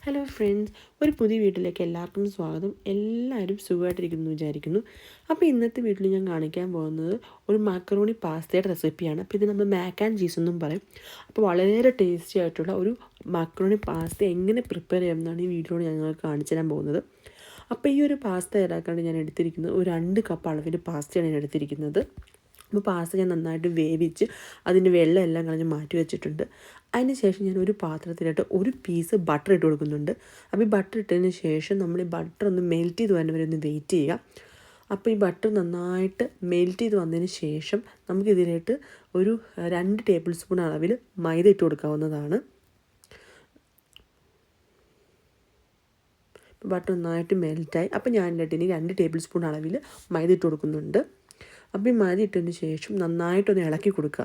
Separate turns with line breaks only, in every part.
Hello friends, ഒരു പുതിയ വീട്ടിലേക്ക് എല്ലാവർക്കും സ്വാഗതം. എല്ലാവരും സുഖമായിട്ടിരിക്കുന്നു വിചാരിക്കുന്നു. അപ്പോൾ ഇന്നത്തെ വീട്ടിൽ ഞാൻ കാണിക്കാൻ പോകുന്നത് ഒരു മാക്കറോണി പാസ്തയുടെ റെസിപ്പിയാണ്. അപ്പോൾ ഇത് നമ്മൾ മാക്ക് ആൻഡ് ചീസ് എന്നും പറയും. അപ്പോൾ വളരെ ടേസ്റ്റി ആയിട്ടുള്ള ഒരു മാക്കറോണി പാസ്ത എങ്ങനെ പ്രിപ്പയർ ചെയ്യാമെന്നാണ് ഈ വീഡിയോയിൽ ഞങ്ങൾക്ക് കാണിച്ചു തരാൻ പോകുന്നത്. അപ്പോൾ ഈ ഒരു പാസ്ത തയ്യാറാക്കാണ്ട് ഞാൻ എടുത്തിരിക്കുന്നത് ഒരു 2 കപ്പ് അളവിൽ പാസ്തയാണ് ഞാൻ എടുത്തിരിക്കുന്നത്. അപ്പോൾ പാസ്ത ഞാൻ നന്നായിട്ട് വേവിച്ച് അതിൻ്റെ വെള്ളം എല്ലാം കളഞ്ഞ് മാറ്റി വെച്ചിട്ടുണ്ട്. അതിന് ശേഷം ഞാൻ ഒരു പാത്രത്തിലിട്ട് ഒരു പീസ് ബട്ടർ ഇട്ട് കൊടുക്കുന്നുണ്ട്. അപ്പോൾ ഈ ബട്ടർ ഇട്ടതിന് ശേഷം നമ്മൾ ഈ ബട്ടർ ഒന്ന് മെൽറ്റ് ചെയ്ത് വരുന്നവരെ ഒന്ന് വെയിറ്റ് ചെയ്യുക. അപ്പോൾ ഈ ബട്ടർ നന്നായിട്ട് മെൽറ്റ് ചെയ്ത് വന്നതിന് ശേഷം നമുക്കിതിലേക്ക് ഒരു 2 ടേബിൾ സ്പൂൺ അളവിൽ മൈദ ഇട്ട് കൊടുക്കാവുന്നതാണ്. ബട്ടർ നന്നായിട്ട് മെൽറ്റായി. അപ്പോൾ ഞാൻ ഇനി 2 ടേബിൾ സ്പൂൺ അളവിൽ മൈദ ഇട്ട് കൊടുക്കുന്നുണ്ട്. അപ്പോൾ ഈ മൈദ ഇട്ടതിന് ശേഷം നന്നായിട്ടൊന്ന് ഇളക്കി കൊടുക്കുക.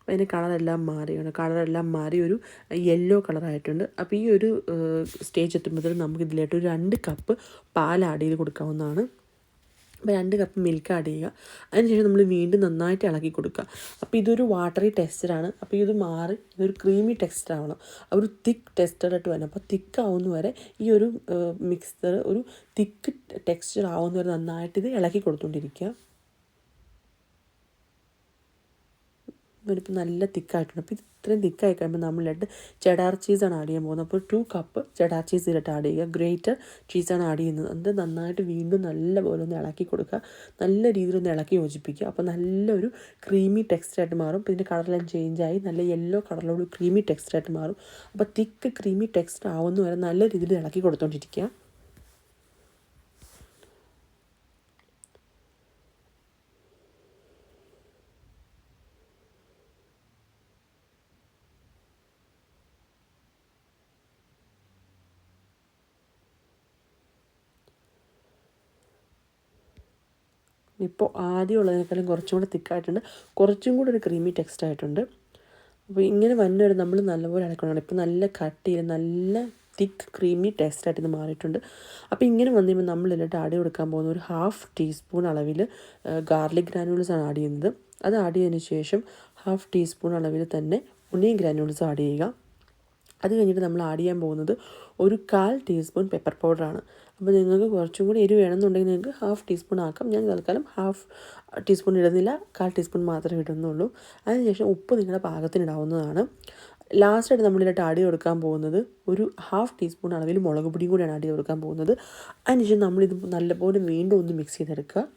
അതിൻ്റെ കളറെല്ലാം മാറി ഒരു യെല്ലോ കളറായിട്ടുണ്ട്. അപ്പോൾ ഈ ഒരു സ്റ്റേജ് എത്തുമ്പോഴത്തേക്കും നമുക്കിതിലായിട്ട് ഒരു 2 കപ്പ് പാൽ ആഡ് ചെയ്ത് കൊടുക്കാവുന്നതാണ്. അപ്പോൾ 2 കപ്പ് മിൽക്ക് ആഡ് ചെയ്യുക. അതിനുശേഷം നമ്മൾ വീണ്ടും നന്നായിട്ട് ഇളക്കി കൊടുക്കുക. അപ്പോൾ ഇതൊരു വാട്ടറി ടെക്സ്ചറാണ്. അപ്പോൾ ഇത് മാറി ഇതൊരു ക്രീമി ടെക്സ്ചർ ആവണം. ഒരു തിക്ക് ടെക്സ്ചറായിട്ട് വരണം. അപ്പോൾ തിക്ക് ആവുന്ന വരെ ഈ ഒരു മിക്സ്ചർ ഒരു തിക്ക് ടെക്സ്ചർ ആവുന്ന വരെ നന്നായിട്ട് ഇത് ഇളക്കി കൊടുത്തുകൊണ്ടിരിക്കുക. ഇതിപ്പോൾ നല്ല തിക്കായിട്ടുണ്ട്. അപ്പോൾ ഇത് ഇത്രയും തിക്കായി കഴിയുമ്പോൾ നമ്മളിട്ട് ചെഡാർ ചീസാണ് ആഡ് ചെയ്യാൻ പോകുന്നത്. അപ്പോൾ 2 കപ്പ് ചെഡാർ ചീസ് ഇതിലിട്ട് ആഡ് ചെയ്യുക. ഗ്രേറ്റർ ചീസാണ് ആഡ് ചെയ്യുന്നത്. അത് നന്നായിട്ട് വീണ്ടും നല്ലപോലെ ഒന്ന് ഇളക്കി കൊടുക്കുക. നല്ല രീതിയിലൊന്ന് ഇളക്കി യോജിപ്പിക്കുക. അപ്പോൾ നല്ലൊരു ക്രീമി ടെക്സ്ചറായിട്ട് മാറും. അപ്പോൾ ഇതിൻ്റെ കളറെല്ലാം ചേഞ്ചായി നല്ല യെല്ലോ കളറിലുള്ള ക്രീമി ടെക്സ്ചറായിട്ട് മാറും. അപ്പോൾ തിക്ക് ക്രീമി ടെക്സ്ചർ ആവുന്ന വരെ നല്ല രീതിയിൽ ഇളക്കി കൊടുത്തുകൊണ്ടിരിക്കുക. ഇപ്പോൾ ആദ്യമുള്ളതിനേക്കാളും കുറച്ചും കൂടെ തിക്കായിട്ടുണ്ട്. കുറച്ചും കൂടെ ഒരു ക്രീമി ടെക്സ്റ്റ് ആയിട്ടുണ്ട്. അപ്പോൾ ഇങ്ങനെ വന്നൊരു നമ്മൾ നല്ലപോലെ ഇളക്കണം. ഇപ്പോൾ നല്ല കട്ടിയിൽ നല്ല തിക്ക് ക്രീമി ടെക്സ്റ്റായിട്ട് ഇത് മാറിയിട്ടുണ്ട്. അപ്പോൾ ഇങ്ങനെ വന്നു കഴിയുമ്പോൾ നമ്മളിതിലോട്ട് ആഡ് കൊടുക്കാൻ പോകുന്ന ഒരു 1/2 ടീസ്പൂൺ അളവിൽ ഗാർലിക് ഗ്രാനുൾസാണ് ആഡ് ചെയ്യുന്നത്. അത് ആഡ് ചെയ്തതിന് ശേഷം 1/2 ടീസ്പൂൺ അളവിൽ തന്നെ ഒനിയൻ ഗ്രാനുൾസ് ആഡ് ചെയ്യുക. അത് കഴിഞ്ഞിട്ട് നമ്മൾ ആഡ് ചെയ്യാൻ പോകുന്നത് ഒരു 1/4 ടീസ്പൂൺ പെപ്പർ പൗഡറാണ്. അപ്പോൾ നിങ്ങൾക്ക് കുറച്ചും കൂടി എരിവ് വേണമെന്നുണ്ടെങ്കിൽ നിങ്ങൾക്ക് 1/2 ടീസ്പൂൺ ആക്കാം. ഞാൻ തൽക്കാലം 1/2 ടീസ്പൂൺ ഇടുന്നില്ല, 1/4 ടീസ്പൂൺ മാത്രമേ ഇടുന്നുള്ളൂ. അതിനുശേഷം ഉപ്പ് നിങ്ങളുടെ പാകത്തിന് ഇടാവുന്നതാണ്. ലാസ്റ്റായിട്ട് നമ്മളിതിലോട്ട് ആഡ് ചെയ്ത് കൊടുക്കാൻ പോകുന്നത് ഒരു 1/2 ടീസ്പൂൺ അളവിൽ മുളക് പൊടിയും കൂടിയാണ് ആഡ് ചെയ്ത് കൊടുക്കാൻ പോകുന്നത്. അതിനുശേഷം നമ്മളിത് നല്ലപോലെ വീണ്ടും ഒന്ന് മിക്സ് ചെയ്തെടുക്കുക.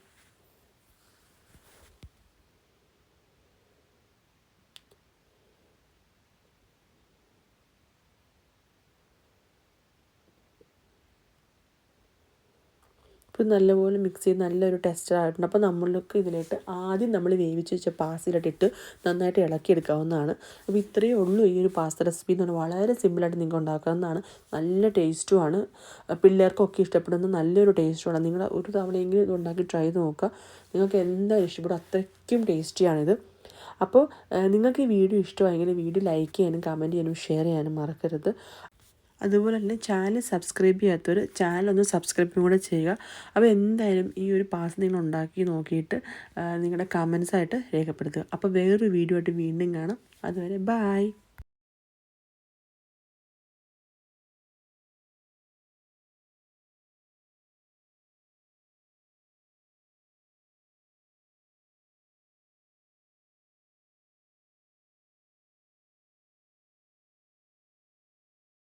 ഇപ്പോൾ നല്ലപോലെ മിക്സ് ചെയ്ത് നല്ലൊരു ടെക്സ്ചർ ആയിട്ടുണ്ട്. അപ്പോൾ നമ്മൾക്ക് ഇതിലേക്ക് ആദ്യം നമ്മൾ വേവിച്ച് വെച്ച പാസ്തയിലിട്ട് നന്നായിട്ട് ഇളക്കിയെടുക്കാവുന്നതാണ്. അപ്പോൾ ഇത്രയേ ഉള്ളൂ ഈ ഒരു പാസ്ത റെസിപ്പി എന്ന് പറഞ്ഞാൽ വളരെ സിമ്പിളായിട്ട് നിങ്ങൾക്ക് ഉണ്ടാക്കാവുന്നതാണ്. നല്ല ടേസ്റ്റുമാണ്. പിള്ളേർക്കൊക്കെ ഇഷ്ടപ്പെടുന്ന നല്ലൊരു ടേസ്റ്റുമാണ്. നിങ്ങൾ ഒരു തവണയെങ്കിലും ഇത് ഉണ്ടാക്കി ട്രൈ ചെയ്ത് നോക്കുക. നിങ്ങൾക്ക് എന്തായാലും ഇഷ്ടപ്പെടും. അത്രയ്ക്കും ടേസ്റ്റിയാണിത്. അപ്പോൾ നിങ്ങൾക്ക് ഈ വീഡിയോ ഇഷ്ടമായെങ്കിൽ വീഡിയോ ലൈക്ക് ചെയ്യാനും കമൻറ്റ് ചെയ്യാനും ഷെയർ ചെയ്യാനും മറക്കരുത്. അതുപോലെ തന്നെ ചാനൽ സബ്സ്ക്രൈബ് ചെയ്യാത്തവർ ചാനലൊന്ന് സബ്സ്ക്രൈബും കൂടെ ചെയ്യുക. അപ്പോൾ എന്തായാലും ഈ ഒരു പാസ് നിങ്ങൾ ഉണ്ടാക്കി നോക്കിയിട്ട് നിങ്ങളുടെ കമൻസായിട്ട് രേഖപ്പെടുത്തുക. അപ്പോൾ വേറൊരു വീഡിയോ ആയിട്ട് വീണ്ടും കാണാം. അതുവരെ ബായ്.